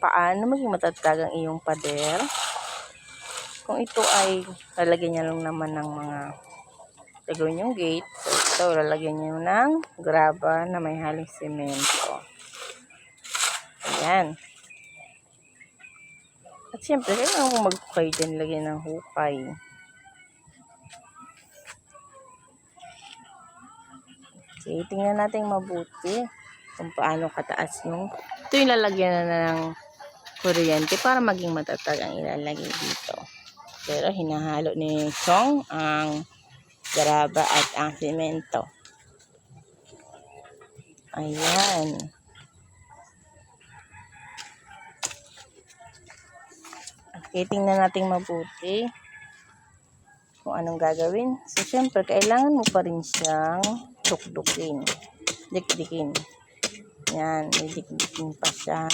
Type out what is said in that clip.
paano maging matatag ang iyong pader. Kung ito ay lalagyan niya lang naman ng mga gagawin yung gate, so ito lalagyan niyo ng graba na may haling semento. Ayan. At syempre, kailangan kong maghukay din, lagyan ng hukay. Okay, tingnan natin mabuti kung paano kataas yung ito yung lalagyan na ng kuryente para maging matatag ang ilalagay dito. Pero hinahalo ni Chong ang graba at ang semento. Ayan. Okay, tingnan natin mabuti kung anong gagawin. So, syempre, kailangan mo pa rin siyang dikdikin. Yan, may dikdikin pa siya.